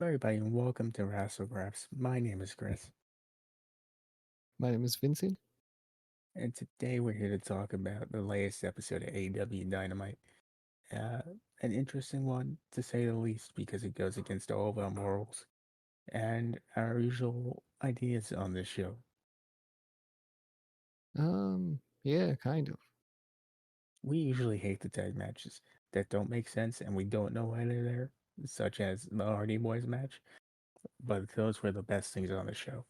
Everybody, and welcome to Wrassle Graps. My name is Chris, My name is Vincent. and today we're here to talk about the latest episode of AEW Dynamite. Uh, an interesting one, to say the least, because it goes against all of our morals and our usual ideas on this show. Yeah, kind of. We usually hate the tag matches that don't make sense and we don't know why they're there, such as the Hardy Boys match, but those were the best things on the show,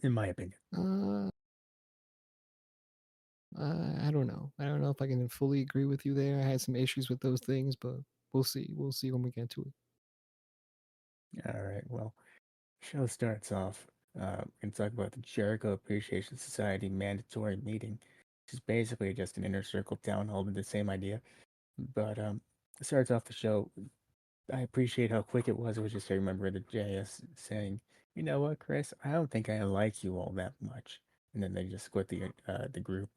in my opinion. Uh, I don't know. I don't know if I can fully agree with you there. I had some issues with those things, but we'll see. We'll see when we get to it. All right, well, show starts off. We're talk about the Jericho Appreciation Society mandatory meeting, which is basically just an inner circle town hall with the same idea. But it starts off the show. I appreciate how quick it was. It was just I remember the JS saying, "You know what, Chris? I don't think I like you all that much," and then they just quit the group.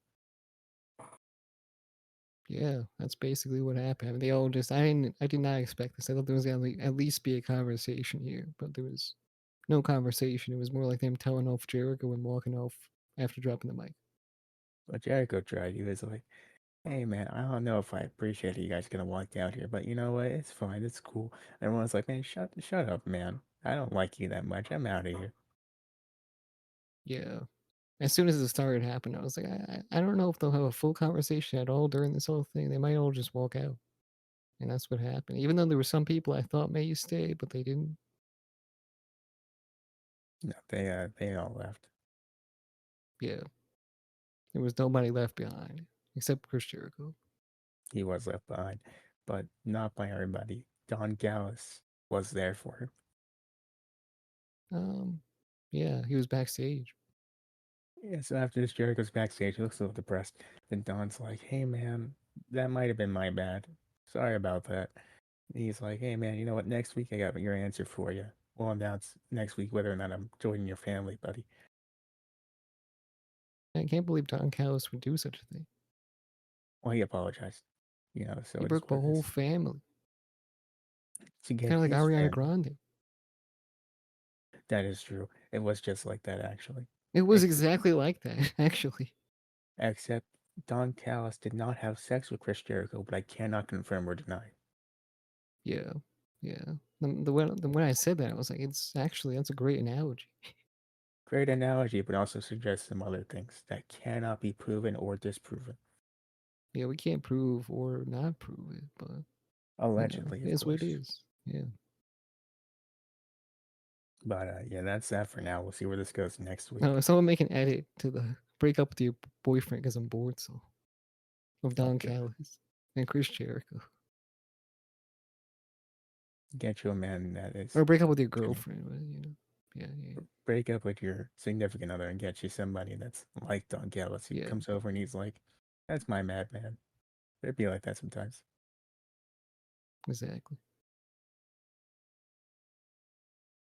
Yeah, that's basically what happened. I mean, they all just. I did not expect this. I thought there was gonna at least be a conversation here, but there was no conversation. It was more like them telling off Jericho and walking off after dropping the mic. But Jericho tried. He was like, "Hey man, I don't know if I appreciate you guys gonna walk out here, but you know what? It's fine. It's cool." Everyone's like, "Man, shut up, man. I don't like you that much. I'm out of here." Yeah. As soon as it started happening, I was like, I don't know if they'll have a full conversation at all during this whole thing. They might all just walk out. And that's what happened. Even though there were some people I thought may stay, but they didn't. No, they all left. Yeah, there was nobody left behind except Chris Jericho. He was left behind, but not by everybody. Don Gallus was there for him. Um, yeah, he was backstage. Yeah, so after this, Jericho's backstage. He looks a little depressed. Then Don's like, "Hey man, that might have been my bad. Sorry about that." And he's like, "Hey man, you know what? Next week I got your answer for you. We'll announce next week whether or not I'm joining your family, buddy." I can't believe Don Callis would do such a thing. Well, he apologized. So He it is broke up a what it whole is. family, To get kind of like his Ariana family. Grande. That is true. It was just like that, actually. It was Except, exactly like that, actually. except Don Callis did not have sex with Chris Jericho, but I cannot confirm or deny. Yeah, yeah. When I said that, I was like, it's actually that's a great analogy. Great analogy, but also suggests some other things that cannot be proven or disproven. Yeah, we can't prove or not prove it, but Allegedly, it of is what it course. is. Yeah. But yeah, that's that for now. We'll see where this goes next week. No, someone make an edit to the break up with your boyfriend because I'm bored. So of Oh, Don good. Callis and Chris Jericho, Get you a man that is or break up with your gonna girlfriend. But, yeah, yeah, break up with your significant other and get you somebody that's like Don Callis who yeah, comes over and he's like, "That's my madman." It'd be like that sometimes. exactly.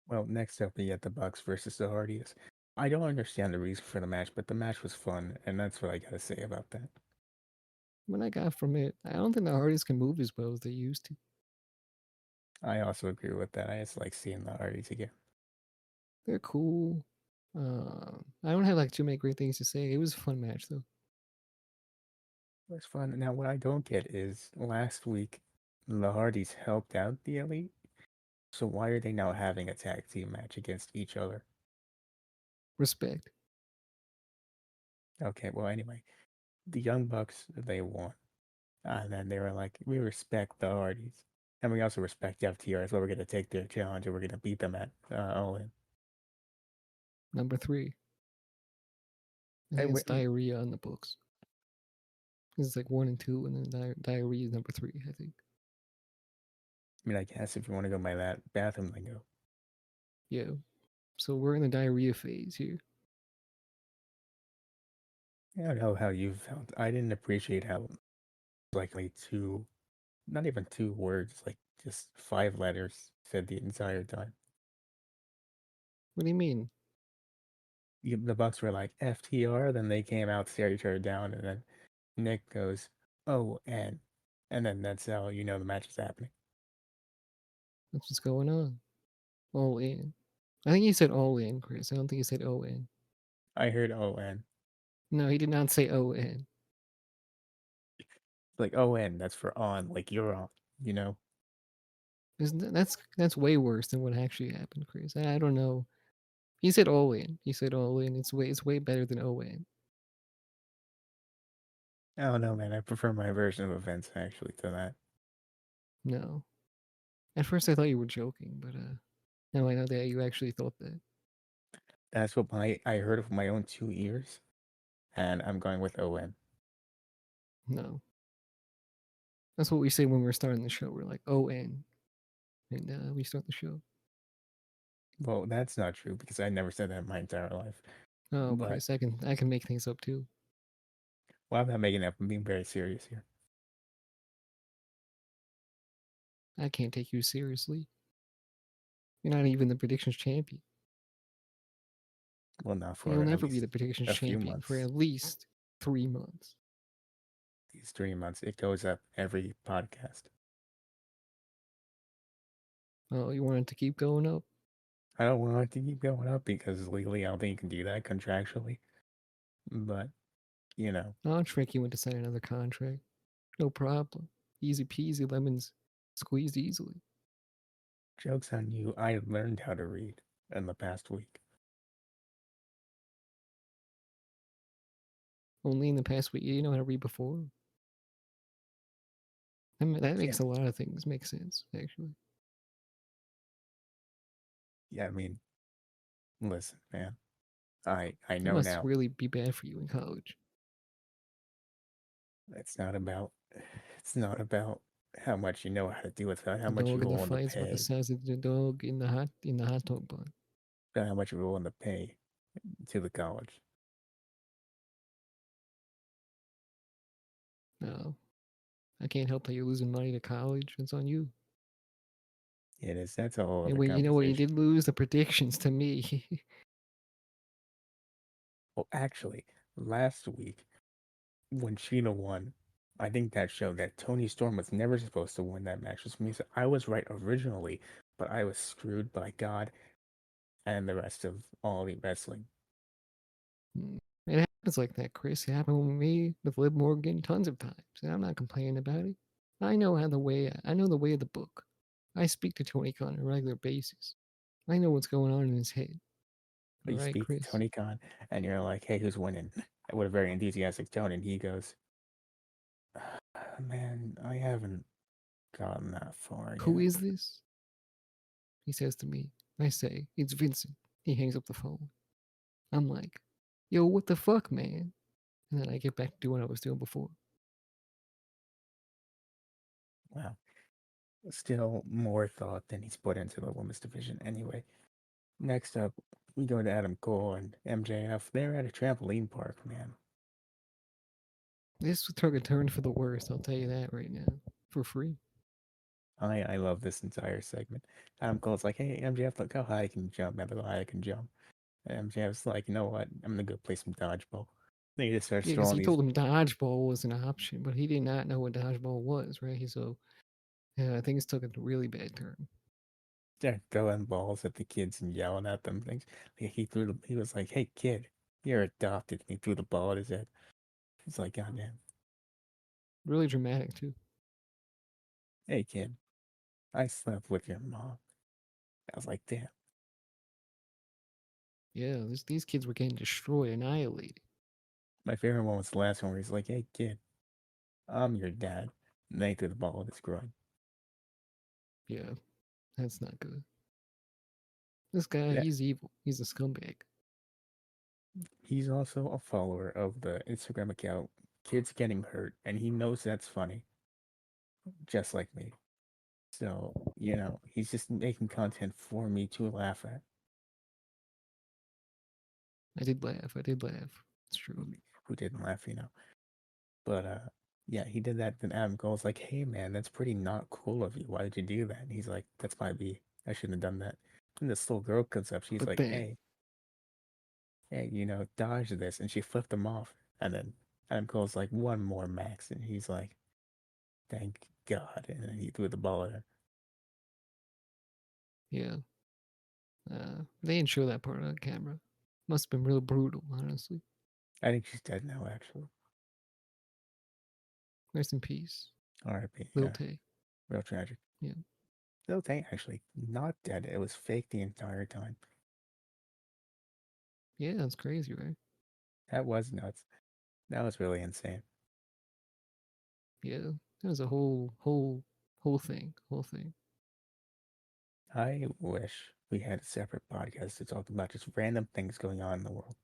Well, next up we get the Bucks versus the Hardys. I don't understand the reason for the match, but the match was fun, and that's what I gotta say about that. What I got from it, I don't think the Hardys can move as well as they used to. I also agree with that. I just like seeing the Hardys again. They're cool. I don't have like too many great things to say. It was a fun match though. It was fun. Now, what I don't get is last week the Hardys helped out the Elite, so why are they now having a tag team match against each other? Respect. Okay, well, anyway, the Young Bucks, they won. And then they were like, we respect the Hardys. And we also respect FTR as well. We're going to take their challenge and we're going to beat them at All In. Number 3. I Hey, think it's wait, diarrhea on the books. It's like 1 and 2, and then diarrhea is number 3. I think. I mean, I guess if you want to go by that bathroom lingo. Yeah. So we're in the diarrhea phase here. I don't know how you felt. I didn't appreciate how, like, not even 2 words, like just 5 letters said the entire time. What do you mean? The Bucks were like FTR, then they came out, stared each other down, and then Nick goes, "Oh," and then that's how you know the match is happening. That's what's going on. All in. I think he said all in, Chris. I don't think he said ON. I heard ON. No, he did not say ON. Like ON, that's for on, like you're on, you know? That's way worse than what actually happened, Chris. I don't know. He said all in. He said all in. It's way better than ON. I don't know, man. I prefer my version of events actually to that. No. At first I thought you were joking, but now I know that you actually thought that. That's what I heard with my own two ears, and I'm going with ON. No. That's what we say when we're starting the show. We're like ON. And we start the show. Well, that's not true because I never said that in my entire life. Oh, But Chris, I can make things up too. well, I'm not making up. I'm being very serious here. I can't take you seriously. You're not even the predictions champion. Well, not for You'll at never be least the predictions a few champion for months. at least 3 months. These 3 months, it goes up every podcast. Oh, you want it to keep going up? I don't want it to keep going up because legally, I don't think you can do that contractually. But you know, I'll trick you into signing another contract. No problem. Easy peasy, lemons squeezed easily. jokes on you. I learned how to read in the past week. Only in the past week, you didn't know how to read before. I mean, that Yeah, makes a lot of things make sense, actually. yeah. I mean, listen, man. I That know must now. really be bad for you in college. It's not about. It's not about how much you know how to do it. It's about how The much dog you in the willing to fight is about the pay. size of the dog in the hot dog bun. About how much you're willing to pay to the college. No, I can't help that you're losing money to college. It's on you. It is. That's a whole And other wait, you know what? You conversation. did lose the predictions to me. Well, actually, last week when Sheena won, I think that showed that Tony Storm was never supposed to win that match. Which means I was right originally, but I was screwed by God and the rest of all the wrestling. Mm. It happens like that, Chris. It happened with me, with Liv Morgan, tons of times, and I'm not complaining about it. I know the way of the book. I speak to Tony Khan on a regular basis. I know what's going on in his head. All You right, speak to Chris. Tony Khan and you're like, "Hey, who's winning?" With a very enthusiastic tone, and he goes, "Man, I haven't gotten that far Who yet." is this? He says to me. I say, it's Vincent. He hangs up the phone. I'm like, yo, what the fuck, man? And then I get back to doing what I was doing before. Wow, still more thought than he's put into the women's division. Anyway, next up, we go to Adam Cole and MJF. They're at a trampoline park, man. This took a turn for the worst, I'll tell you that right now. For free. I love this entire segment. Adam Cole's like, "Hey, MJF, look how high I can jump. Man, look how high I can jump." And MJF's like, "You know what? I'm gonna go play some dodgeball." Then he just starts Yeah, because throwing he these. told him dodgeball was an option, but he did not know what dodgeball was, right? So, yeah, things took a really bad turn. Start throwing balls at the kids and yelling at them things. Like he was like, "Hey kid, you're adopted." And he threw the ball at his head. He's like, "God damn. Really dramatic, too. Hey kid, I slept with your mom." I was like, "Damn." Yeah, these kids were getting destroyed, annihilated. My favorite one was the last one where he's like, "Hey kid, I'm your dad." And then he threw the ball at his groin. Yeah, that's not good. This guy, Yeah, he's evil. He's a scumbag. he's also a follower of the Instagram account Kids Getting Hurt, and he knows that's funny, just like me. So, he's just making content for me to laugh at. I did laugh. I did laugh. It's true. Who didn't laugh? But yeah, he did that. Then Adam Cole's like, "Hey man, that's pretty not cool of you. Why did you do that?" And he's like, "That's my B. I shouldn't have done that." And this little girl comes up. She's But like, then, hey, dodge this. And she flipped him off. And then Adam Cole's like, "One more, Max." And he's like, "Thank God." And then he threw the ball at her. Yeah. They didn't show that part on camera. Must have been real brutal, honestly. I think she's dead now, actually. Rest in peace, R.I.P. Lil Yeah, Tay. real tragic. Yeah. Little thing, actually, not dead. It was fake the entire time. Yeah, that's crazy, right? That was nuts. That was really insane. Yeah. That was a whole thing. Whole thing. I wish we had a separate podcast to talk about just random things going on in the world.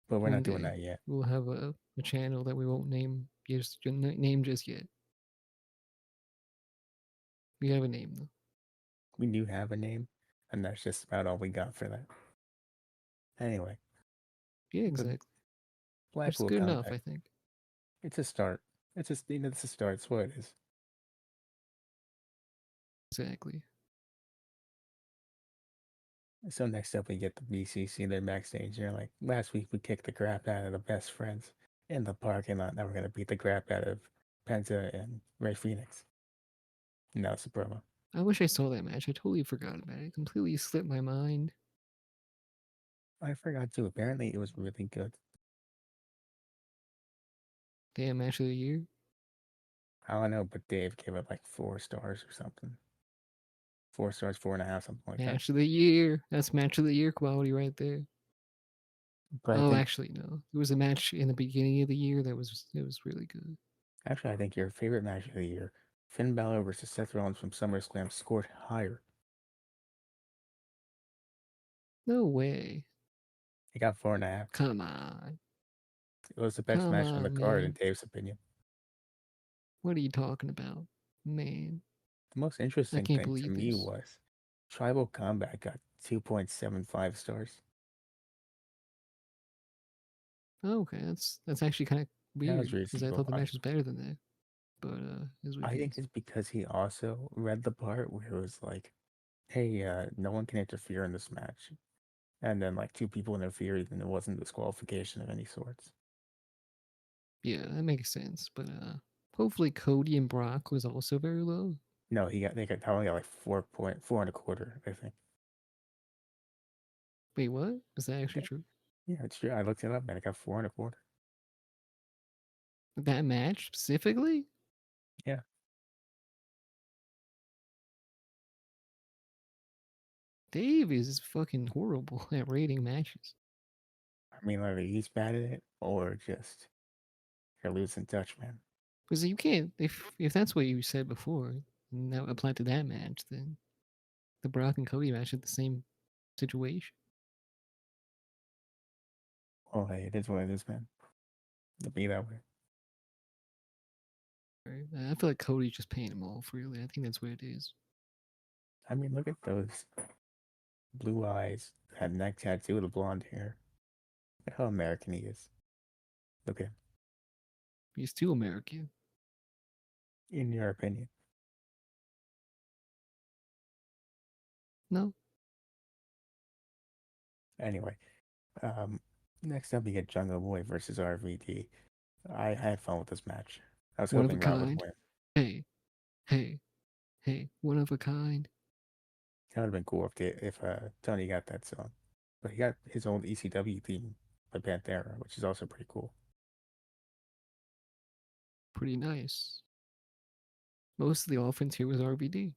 But we're One not doing day that yet. we'll have a channel that we won't name just yet. We have a name though. We do have a name, and that's just about all we got for that. Anyway, Yeah, the exactly. Which is Blackpool good enough, comeback. I think. It's a start. It's just, it's a start. It's what it is. Exactly. So next up, we get the BCC. They're backstage. They're like, last week we kicked the crap out of the best friends in the parking lot. Now we're gonna beat the crap out of Penta and Ray Phoenix. And that was the promo. I wish I saw that match. I totally forgot about it. It completely slipped my mind. I forgot too. Apparently, it was really good. Damn match of the year. I don't know, but Dave gave it like 4 stars or something. 4 stars, 4.5, something like that. Match of the year. That's match of the year quality right there. But I Oh, think, actually, no. There was a match in the beginning of the year that was really good. actually, I think your favorite match of the year, Finn Balor versus Seth Rollins from SummerSlam, scored higher. No way. It got 4.5. Come on. It was the best Come match on the on, card, in man. Dave's opinion. What are you talking about? Man, The most I interesting can't thing to believe me this. was Tribal Combat got 2.75 stars. Oh, okay, that's actually kind of That was weird because I reasonable. thought the match was better than that. But is what I it think is. it's because he also read the part where it was like, hey, no one can interfere in this match. And then like 2 people interfered and it wasn't disqualification of any sorts. Yeah, that makes sense. But hopefully Cody and Brock was also very low. No, they only got like 4.4 and a quarter, I think. Wait, what? Is that actually Yeah, true? yeah, it's true. I looked it up, man. It got 4.25. That match specifically? Yeah. Dave is fucking horrible at rating matches. I mean, either he's bad at it or just you're losing touch, man. Because you can't if that's what you said before, and that applied to that match, then the Brock and Cody match is the same situation. Oh, hey, it is what it is, man. It'll be that way. Right? I feel like Cody's just paying him off. Really, I think that's what it is. I mean, look at those blue eyes, that neck tattoo, the blonde hair. Look how American he is. Look at him, He's too American. in your opinion. No, Anyway, um, next up we get Jungle Boy versus RVD. I had fun with this match. I was one of a hoping Rob would kind. win. Hey, hey, hey, one of a kind. That would have been cool if Tony got that song. But he got his own ECW theme by Panthera, which is also pretty cool. Pretty nice. Most of the offense here was RVD.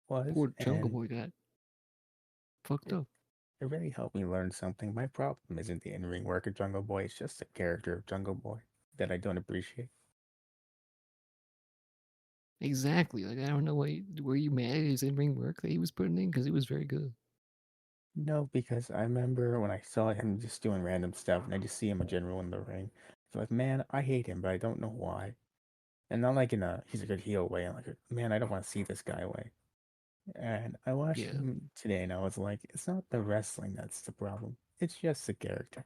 Was Poor Jungle and Boy got fucked it, up. it really helped me learn something. My problem isn't the in-ring work of Jungle Boy; it's just the character of Jungle Boy that I don't appreciate. Exactly. Like I don't know why. Were you mad at his in-ring work that he was putting in? Because it was very good. No, because I remember when I saw him just doing random stuff, and I just see him in general in the ring. It's like, man, I hate him, but I don't know why. And not like in a he's a good heel way. I'm like, man, I don't want to see this guy way. And I watched Yeah, him today, and I was like, it's not the wrestling that's the problem. It's just the character.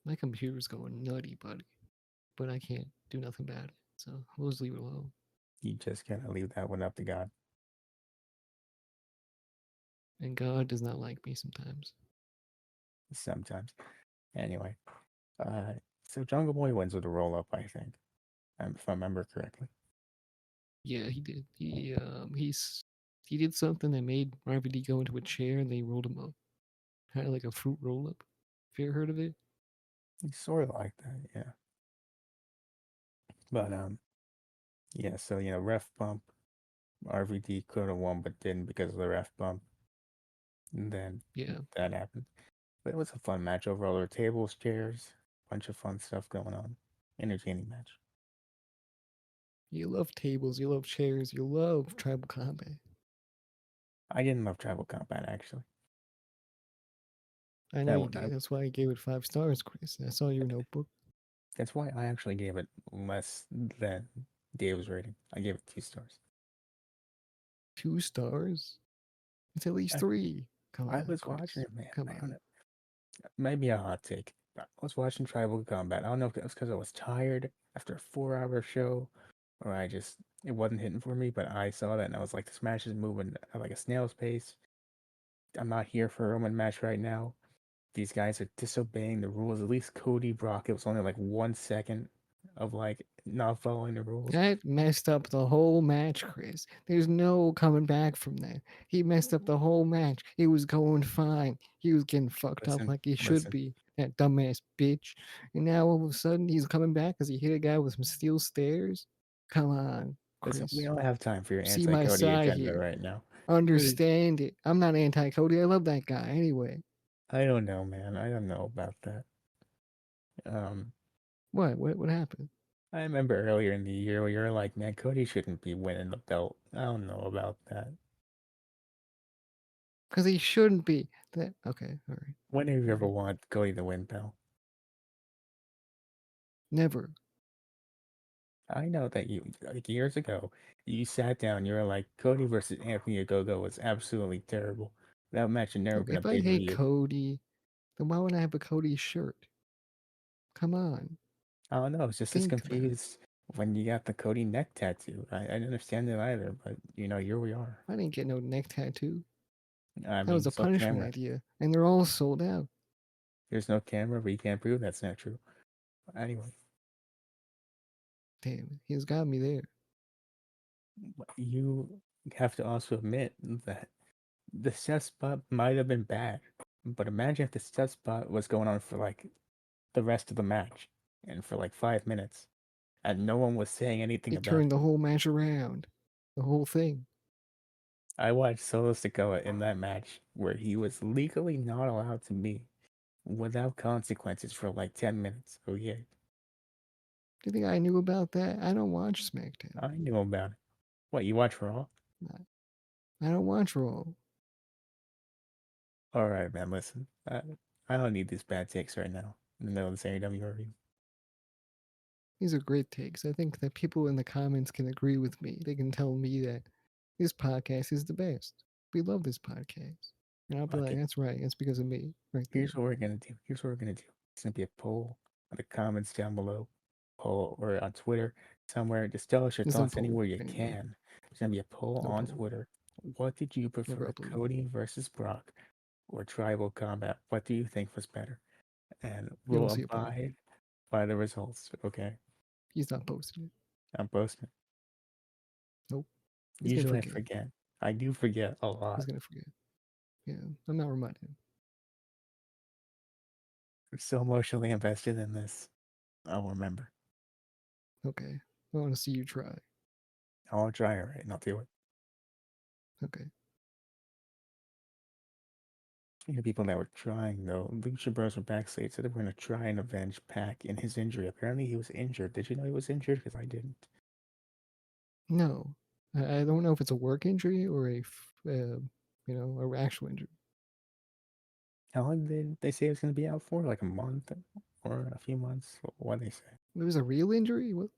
my computer's going nutty, buddy. But I can't do nothing about it. So we'll just leave it alone. You just gotta leave that one up to God And God does not like me sometimes. sometimes. Anyway, uh, so Jungle Boy wins with a roll up, I think, if I remember correctly. Yeah, he did. He did something that made RVD go into a chair and they rolled him up, kind of like a fruit roll up. Have you ever heard of it? He's sort of like that, yeah. But yeah. So ref bump. RVD could have won, but didn't because of the ref bump. And then Yeah, that happened. But it was a fun match overall. There were tables, chairs, bunch of fun stuff going on. Entertaining match. you love tables, you love chairs, you love tribal combat. I didn't love Tribal Combat actually. I know That you one, did. That's why I gave it 5 stars, Chris. I saw your notebook. that's why I actually gave it less than Dave's rating. I gave it 2 stars. 2 stars? It's at least I, three. Come I on, was watching Chris. it, man. Come I don't on. know. Maybe a hot take. I was watching Tribal Combat. I don't know if it was because I was tired after a 4 hour show, or it wasn't hitting for me. But I saw that and I was like, this match is moving at like a snail's pace. I'm not here for a Roman match right now. These guys are disobeying the rules. At least Cody Brock, it was only like 1 second of like not following the rules. That messed up the whole match, Chris. There's no coming back from that. He messed up the whole match. It was going fine. He was getting fucked up Listen, like he should listen. be. That dumbass bitch. And now all of a sudden he's coming back because he hit a guy with some steel stairs. Come on, Listen, we Chris. don't have time for your See my anti-Cody side agenda here. right now. Cody, Understand it. I'm not anti Cody. I love that guy anyway. I don't know, man. I don't know about that. Um, What? What happened? I remember earlier in the year where you're like, man, Cody shouldn't be winning the belt. I don't know about that. Because he shouldn't be. That okay, all right. When have you All ever right. wanted Cody to win, pal? Never. I know that you, like years ago, you sat down, you were like, Cody versus Anthony Ogogo was absolutely terrible. That match had never Look, been a if I pay per hate view. Cody, then why would I have a Cody shirt? Come on. I don't know. I was just as Think about it. confused when you got the Cody neck tattoo. I didn't understand it either, but here we are. I didn't get no neck tattoo. I That mean, was a it's off punishment camera. idea. And they're all sold out. There's no camera, but you can't prove that's not true. Anyway, Damn, he's got me there. you have to also admit that the set spot might have been bad, but imagine if the set spot was going on for like the rest of the match and for like 5 minutes, and no one was saying anything He about turned the it. whole match around. The whole thing. I watched Solo Sikoa in that match where he was legally not allowed to be without consequences for like 10 minutes. Oh, yeah. Do you think I knew about that? I don't watch I SmackDown. knew about it. What, you watch Raw? I don't watch Raw. All right, man, listen. I don't need these bad takes right now in the middle of this AEW review. These are great takes. I think that people in the comments can agree with me. They can tell me that this podcast is the best. We love this podcast. And I'll be like, Okay, that's right. That's because of me right there. here's what we're gonna do. Here's what we're gonna do. It's gonna be a poll in the comments down below, poll or on Twitter somewhere. Just tell us your There's no thoughts poll anywhere you anywhere. can. There's gonna be a poll No on poll. Twitter. What did you Never prefer, uploaded. Cody versus Brock or Tribal Combat? What do you think was better? And You we'll don't see a poll. abide by the results. Okay, He's not posting it. I'm posting. Nope. He's gonna Usually I forget. forget. I do forget a He's lot. gonna forget. Yeah. I'm not reminding him. I'm so emotionally invested in this. I'll remember. Okay. I want to see you try. I'll try it right and I'll do it. Okay. People that were trying though, Lucha Bros were backstage said they were gonna try and avenge Pac in his injury. Apparently he was injured. Did you know he was injured? Because I didn't. No. I don't know if it's a work injury or a actual injury. How long did they say it was gonna be out for? Like a month or a few months? What did they say? It was a real injury? What?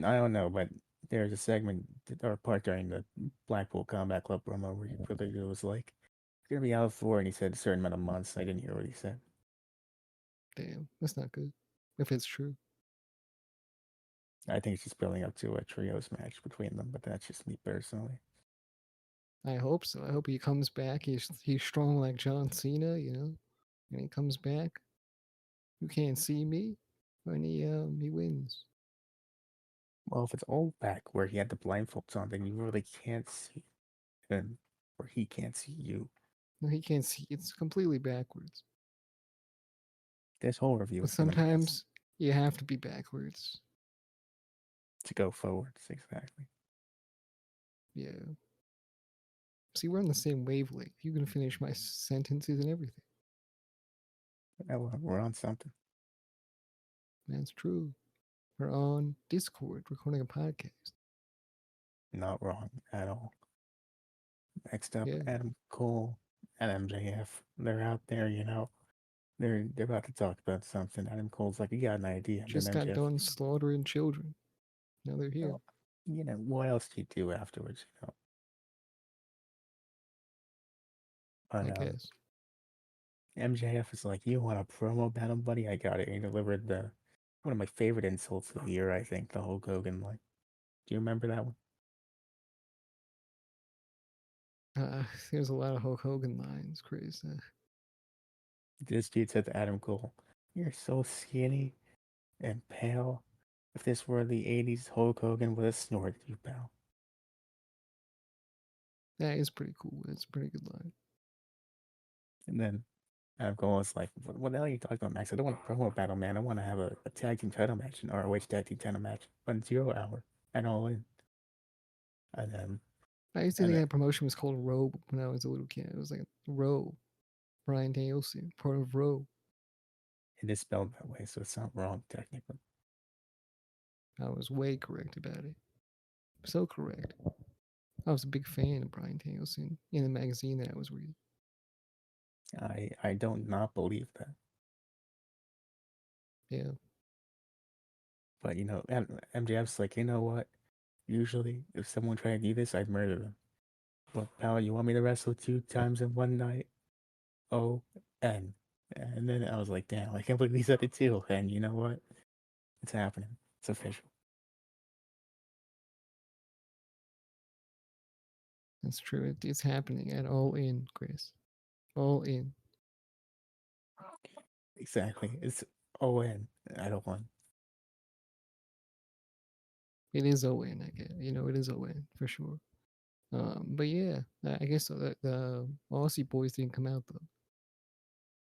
I don't know, but there's a segment or part during the Blackpool Combat Club promo where it was like it's gonna be out for, and he said a certain amount of months. I didn't hear what he said. Damn. That's not good. If it's true. I think it's just building up to a trios match between them, but that's just me personally. I hope so. I hope he comes back. He's strong like John Cena, and he comes back. You can't see me, and he wins. Well, if it's all back where he had the blindfolds on, then you really can't see him, or he can't see you. No, he can't see. It's completely backwards. This whole review But has been a mess. sometimes you have to be backwards. To go forwards, exactly. Yeah. See, we're on the same wavelength. You can finish my sentences and everything. We're on something. That's true. We're on Discord recording a podcast. Not wrong at all. Next up, Yeah. Adam Cole and MJF. They're out there, They're about to talk about something. Adam Cole's like, "You got an idea?" And then Just got MJF, done slaughtering children. Now they're here. oh, what else do you do afterwards? But I guess. MJF is like, "You want a promo about him, buddy? I got it." And he delivered the one of my favorite insults of the year, I think, the Hulk Hogan line. Do you remember that one? There's a lot of Hulk Hogan lines, Chris. This dude said to Adam Cole, "You're so skinny and pale. If this were the '80s, Hulk Hogan would have snorted you, pal." That is pretty cool. That's a pretty good line. And then Adam Cole was like, what the hell are you talking about, Max? I don't want a promo battle, man. I want to have a tag team title match, an ROH tag team title match on 0 Hour and All In." And then, I used to and think then that promotion was called Row when I was a little kid. It was like Row. Brian Danielson, part of Row. it is spelled that way, so it's not wrong technically. I was way correct about it. So correct. I was a big fan of Brian Danielson in the magazine that I was reading. I don't not believe that. Yeah. But MJF's like, you know what? Usually, if someone tried to do this, I'd murder them. But pal, you want me to wrestle 2 times in one night? O-N. And then I was like, damn, I can't believe he said it too. And you know what? It's happening. It's official. That's true. It's happening at All In, Chris. All In. Exactly. It's O-N. I don't want. It is ON, I guess. It is ON for sure. But yeah, I guess the Aussie boys didn't come out though.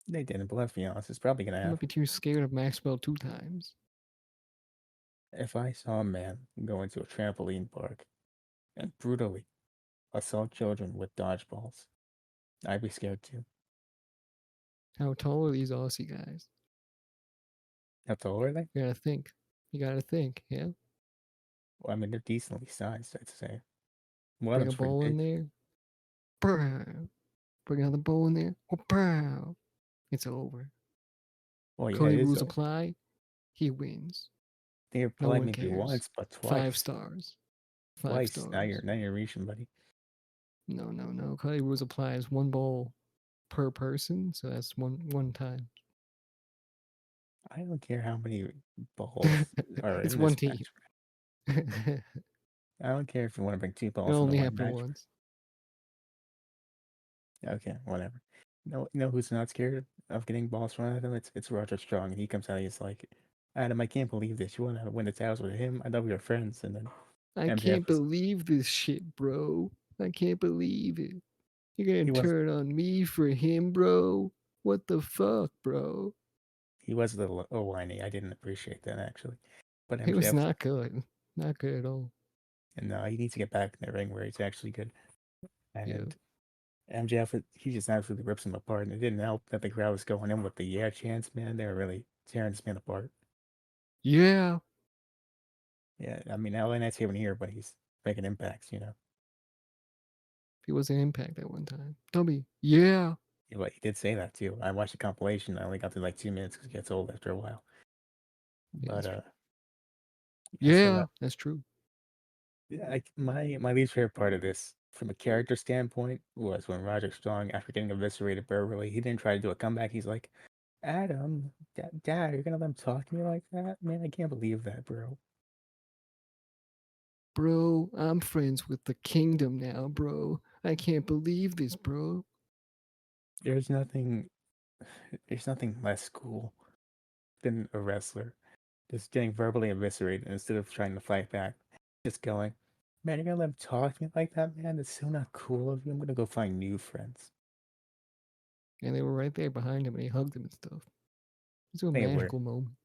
They didn't, but let's be honest, it's probably gonna They might be happen. too scared of Maxwell 2 times. If I saw a man go into a trampoline park and brutally assault children with dodgeballs, I'd be scared too. How tall are these Aussie guys? How tall are they? You gotta think. You gotta think, yeah? Well, I mean, they're decently sized, I'd say. One of Bring a them's pretty ball in big. there. Brr. Bring another ball in there. Oh, pow. It's over. Well, yeah, Cody it is rules over. apply. He wins. They No applied one maybe cares. once, but 5 twice. stars. Five Twice. Now stars. you're reaching, buddy. No, no, no. Cody rules applies 1 ball per person, so that's one time. I don't care how many balls are It's in one this team. match. It I don't care if you want to bring 2 balls into only one happened match. once. Okay, whatever. Who's not scared of getting balls thrown at him? It's Roger Strong, and he comes out. He's like, "Adam, I can't believe this. You want to win the titles with him? I thought we were friends." And then I can't MJF was believe this shit, bro. I can't believe it. You're gonna he was turn on me for him, bro? What the fuck, bro? he was a little whiny. I didn't appreciate that actually, but It was MJF was not like, good. Not good at all. and he needs to get back in the ring where he's actually good. Yeah. And MJF, he just absolutely rips him apart, and it didn't help that the crowd was going in with the yeah chants. Man, they were really tearing this man apart. Yeah. Yeah, I mean, LA Knight's here and here, but he's making impacts. He was an impact at one time. Dummy. Yeah. Yeah, but he did say that too. I watched the compilation. I only got to like 2 minutes because it gets old after a while. Yeah, But that's true. yeah. So Yeah, that's true. yeah, my least favorite part of this, from a character standpoint, was when Roger Strong, after getting eviscerated verbally, he didn't try to do a comeback. He's like, "Adam, Dad, you're gonna let him talk to me like that? Man, I can't believe that, bro." Bro, I'm friends with the kingdom now, bro. I can't believe this, bro. There's nothing, there's nothing less cool than a wrestler just getting verbally eviscerated instead of trying to fight back. Just going, man, you're gonna let him talk to me like that, man? That's so not cool of you. I'm gonna go find new friends. And they were right there behind him, and he hugged him and stuff. It's a They were. magical moment.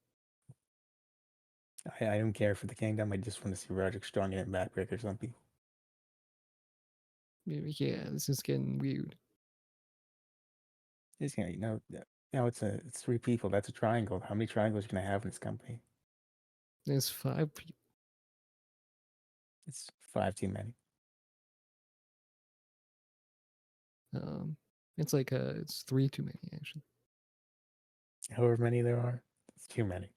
I don't care for the kingdom. I just want to see Roderick Strong getting backbreakers on people. Yeah, this is getting weird. It's gonna, now it's three people. That's a triangle. How many triangles are you gonna have in this company? There's 5 people. It's five too many. Um, it's like it's 3 too many actually. However many there are, it's too many.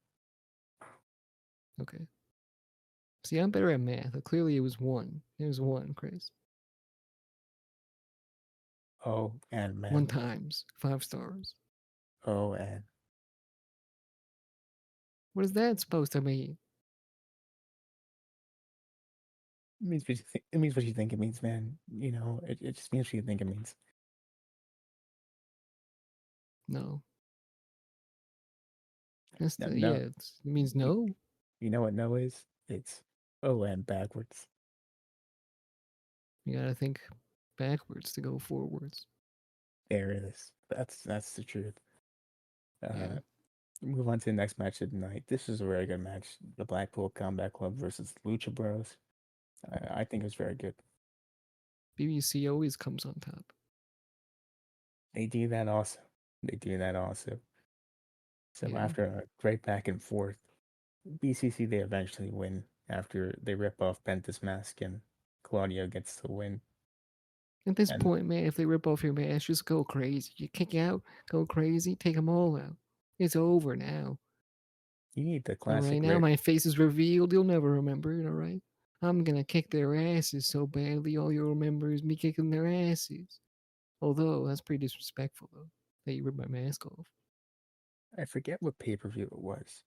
Okay. See, I'm better at math. Clearly, it was 1. It was 1, Chris. Oh, and 1 man. times 5 stars. Oh, and What is that supposed to mean? it means what you think. It means what you think it means, man. It just means what you think it means. No. That's No, the no. yeah. It means You, no. you know what no is? It's oh and backwards. You gotta think backwards to go forwards. There it is. That's the truth. Yeah. Uh, Move on to the next match of the night. This is a very good match. The Blackpool Combat Club versus Lucha Bros. I think it was very good. BBC always comes on top. They do that also. They do that also. So Yeah. after a great back and forth, BCC they eventually win after they rip off Penta's mask and Claudio gets the win. At this And point, man, if they rip off your mask, just go crazy. You kick out, go crazy, take them all out. It's over now. you need the All right, classic now my face is revealed. You'll never remember it. All right, I'm gonna kick their asses so badly. All you'll remember is me kicking their asses. Although that's pretty disrespectful, though, that you ripped my mask off. I forget what pay-per-view it was,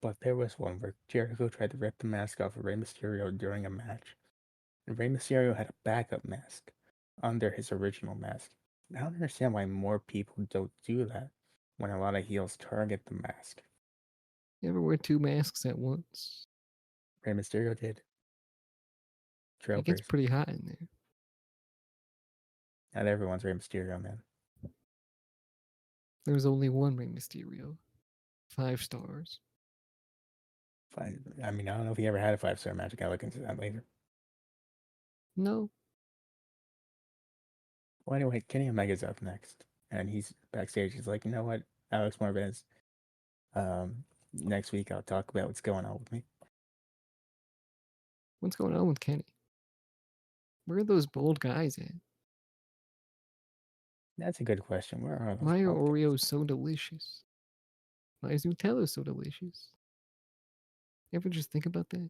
but there was one where Jericho tried to rip the mask off of Rey Mysterio during a match. And Rey Mysterio had a backup mask under his original mask. I don't understand why more people don't do that when a lot of heels target the mask. You ever wear 2 masks at once? Rey Mysterio did. It gets Trailblazer. pretty hot in there. Not everyone's Rey Mysterio, man. There's only one Rey Mysterio. 5 stars. I mean, I don't know if he ever had a 5-star match. I gotta look into that later. No, Well, anyway, Kenny Omega's up next, and he's backstage. He's like, you know what, Alex Marvez, next week I'll talk about what's going on with me. what's going on with Kenny? Where are those bold guys at? That's a good question. Where are those Why are bald guys? Oreos so delicious? Why is Nutella so delicious? You ever just think about that?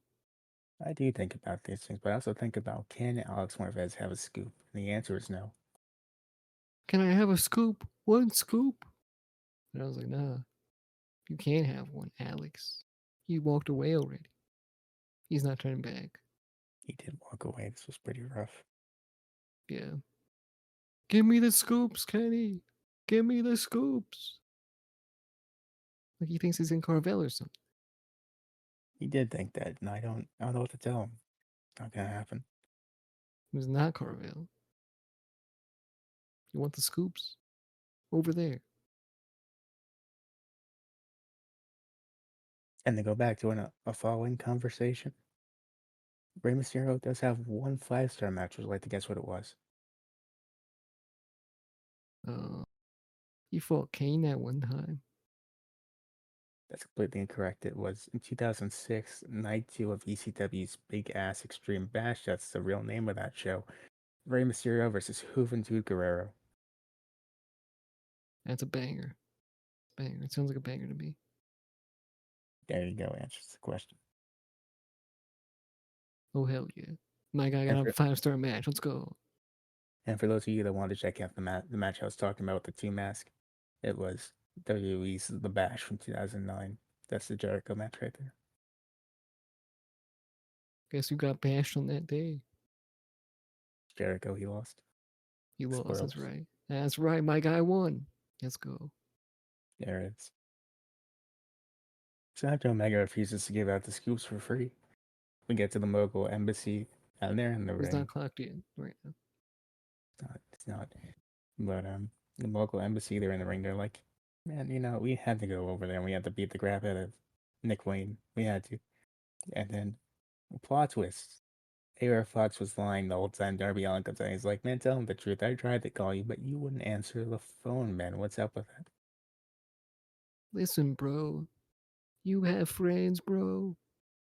I do think about these things, but I also think about, can Alex Marvez have a scoop? And the answer is no. Can I have a scoop? 1 scoop? And I was like, nah, you can't have one, Alex. He walked away already. He's not turning back. He did walk away. This was pretty rough. Yeah. Give me the scoops, Kenny. Give me the scoops. Like he thinks he's in Carvel or something. He did think that, and I don't know what to tell him. Not gonna happen. It was not Carvel. You want the scoops? Over there. And to go back to a following conversation, Rey Mysterio does have one 5-star match. Would you like to guess what it was? Uh, he fought Kane that one time. That's completely incorrect. It was in 2006, night 2 of ECW's Big Ass Extreme Bash. That's the real name of that show. Rey Mysterio versus Juventud Guerrero. That's a banger. Banger. It sounds like a banger to me. There you go. Answers the question. Oh hell yeah. My guy got And a for 5-star match. Let's go. and for those of you that want to check out the match I was talking about with the two mask, it was WWE's The Bash from 2009. That's the Jericho match right there. Guess who got bashed on that day? Jericho, he lost. He lost. That's Spoilers. right. That's right. My guy won. Let's go. There it is. So after Omega refuses to give out the scoops for free, we get to the Mogul embassy, and they're in the He's not ring. clocked in right now. It's not. But the Mogul embassy, they're in the ring. They're like, man, we had to go over there. And we had to beat the crap out of Nick Wayne. We had to. And then plot twist. A.R. Fox was lying the whole time. Darby Allin comes in. He's like, man, tell him the truth. I tried to call you, but you wouldn't answer the phone, man. What's up with that? Listen, bro. You have friends, bro.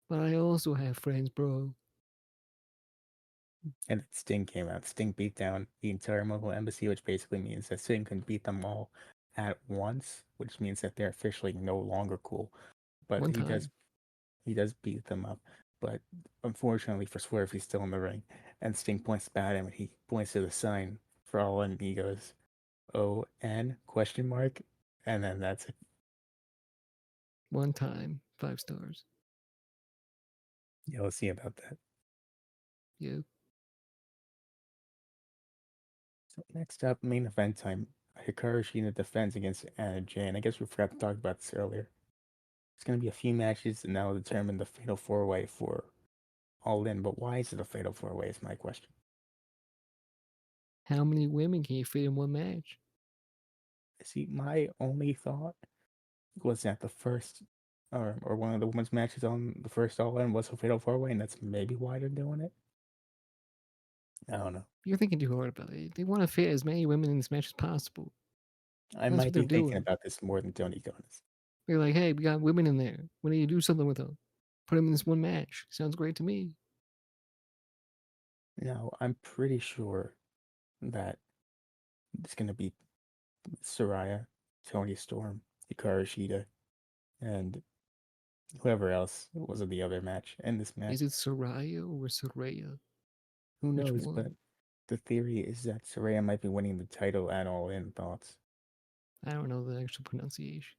But I also have friends, bro. And then Sting came out. Sting beat down the entire Mogul embassy, which basically means that Sting can beat them all at once, which means that they're officially no longer cool. But One he does time. he does beat them up. But unfortunately for Swerve, he's still in the ring. And Sting points back at him and he points to the sign for all and he goes, O-N question mark. And then that's it. One time. 5 stars. Yeah, we'll see about that. Yeah. So next up, main event time. Hikaru Shida defends against Anna Jay, and I guess we forgot to talk about this earlier. It's going to be a few matches and that'll determine the fatal four way for All In. But why is it a fatal four way? Is my question. How many women can you fit in one match? See, my only thought was that the first or one of the women's matches on the first All In was a fatal four way, and that's maybe why they're doing it. I don't know. You're thinking too hard about it. They want to fit as many women in this match as possible. I That's what might they're be thinking doing. about this more than Tony Khan is. They're like, hey, we got women in there. Why don't you do something with them? Put them in this one match. Sounds great to me. Now, I'm pretty sure that it's going to be Soraya, Tony Storm, Hikaru Shida, and whoever else was in the other match in this Is match. it Soraya or Soraya? Who Which knows? But one? the theory is that Soraya might be winning the title at All In. Thoughts? I don't know the actual pronunciation.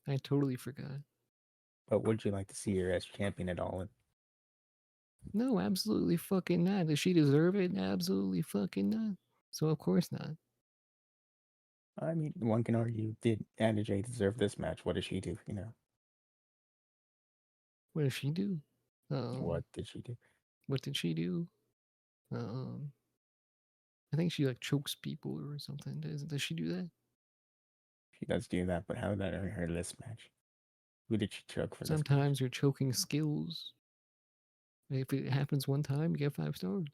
I totally forgot. But would you like to see her as champion at All In? No, absolutely fucking not. Does she deserve it? Absolutely fucking not. So of course not. I mean, one can argue, did Anna Jay deserve this match? What did she do? What does she do? What Um, did she do? what did she do? Um, I think she like chokes people or something. Does she do that? She does do that, but how did that earn her this match? Who did she choke for this match? Sometimes her choking skills. If it happens one time, you get 5 stars.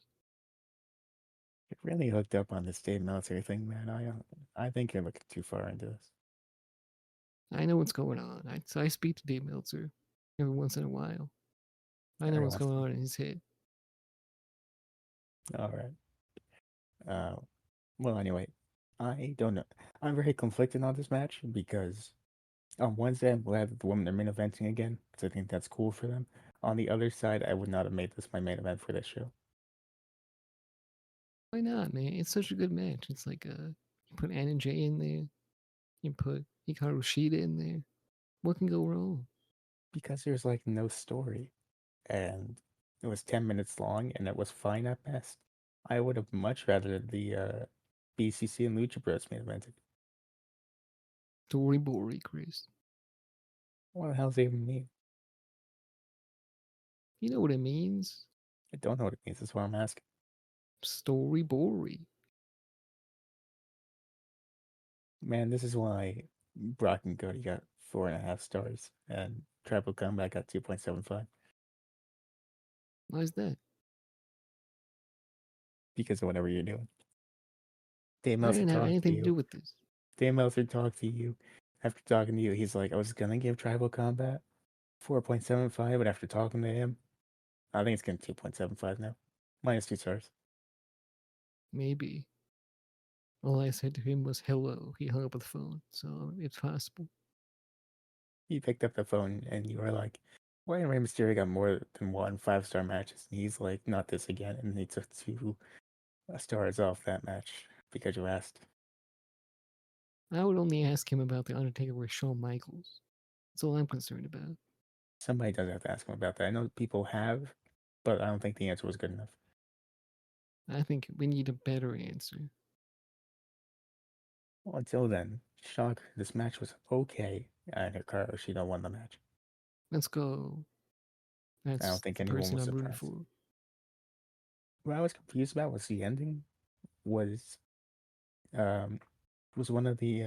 You're really hooked up on this Dave Meltzer thing, man. I think you're looking too far into this. I know what's going on. I speak to Dave Meltzer every once in a while. I know Every what's once going in on in his head. a while. All right. Uh, well, anyway, I don't know. I'm very conflicted on this match because on Wednesday, I'm glad that the women are main eventing again because I think that's cool for them. On the other side, I would not have made this my main event for this show. Why not, man? It's such a good match. It's like you put Anna Jay in there, you put Hikaru Shida in there. What can go wrong? Because there's like no story and it was 10 minutes long and it was fine at best. I would have much rather the BCC and Lucha Bros main evented. Story Bory, Chris. What the hell does it even mean? You know what it means? I don't know what it means. That's why I'm asking. Story Bory. Man, this is why Brock and Cody got 4.5 stars and Tribal Comeback got 2.75 Why is that? because of whatever you're doing. Dave I Meltzer didn't have talked to anything to you. do with this. Dave Meltzer talked to you. After talking to you, he's like, I was gonna give Tribal Combat 4.75, but after talking to him, I think it's getting 2.75 now. -2 stars. Maybe. All I said to him was hello. He hung up the phone, so it's possible. He picked up the phone and you were like, why did Rey Mysterio got more than one 5 star matches? And he's like, not this again. And he took 2 stars off that match because you asked. I would only ask him about the Undertaker with Shawn Michaels. That's all I'm concerned about. Somebody does have to ask him about that. I know people have, but I don't think the answer was good enough. I think we need a better answer. Well, until then, shock, this match was okay, and Hikaru Shida won the match. Let's go. I don't That's think the anyone person was I'm rooting surprised. for. What I was confused about was the ending. Was um was one of the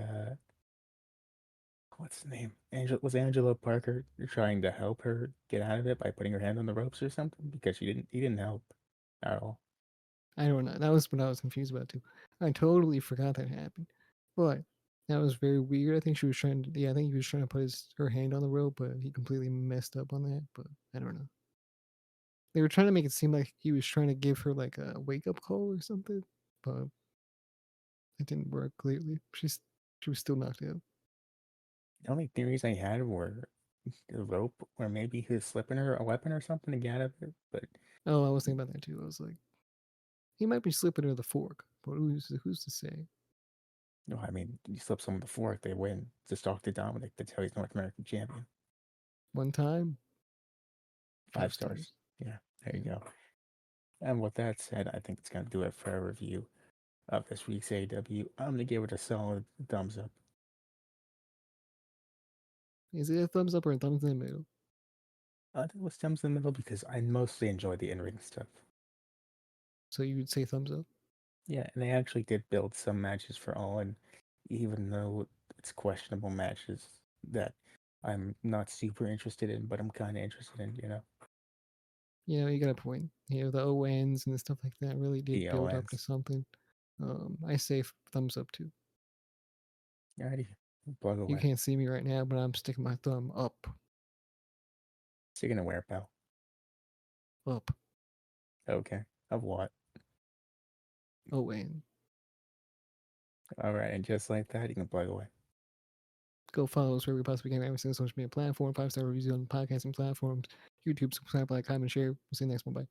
what's the name? Angela Parker trying to help her get out of it by putting her hand on the ropes or something? Because he didn't help at all. I don't know. That was what I was confused about too. I totally forgot that happened. But that was very weird. I think she was trying to, yeah, I think he was trying to put her hand on the rope, but he completely messed up on that. But I don't know. They were trying to make it seem like he was trying to give her like a wake up call or something, but it didn't work clearly. She was still knocked out. The only theories I had were the rope, or maybe he was slipping her a weapon or something to get out of it. But Oh, I was thinking about that too. I was like, he might be slipping her the fork, but who's to say? no, I mean, you slip someone the fork, they win. Just talk to Dominic. That's how he's North American champion. One time, 5 5 stars. stars. Yeah, there you Yeah. go. And with that said, I think it's gonna do it for our review of this week's AEW. I'm gonna give it a solid thumbs up. Is it a thumbs up or a thumbs in the middle? I think it was thumbs in the middle because I mostly enjoy the in-ring stuff. So you would say thumbs up? Yeah, and they actually did build some matches for All, and even though it's questionable matches that I'm not super interested in, but I'm kind of interested in, You know, you got a point. You know, the ONs and stuff like that really did the build up to ONs. something. I say thumbs up too. Alrighty, plug You away. can't see me right now, but I'm sticking my thumb up, Sticking to where, pal? up, Okay, of what? ON. Alright, and just like that, you can plug away. Go follow us wherever we possibly can, every single social media platform, 5-star reviews on podcasting platforms, YouTube, subscribe, like, comment, share. We'll see you next one. Bye.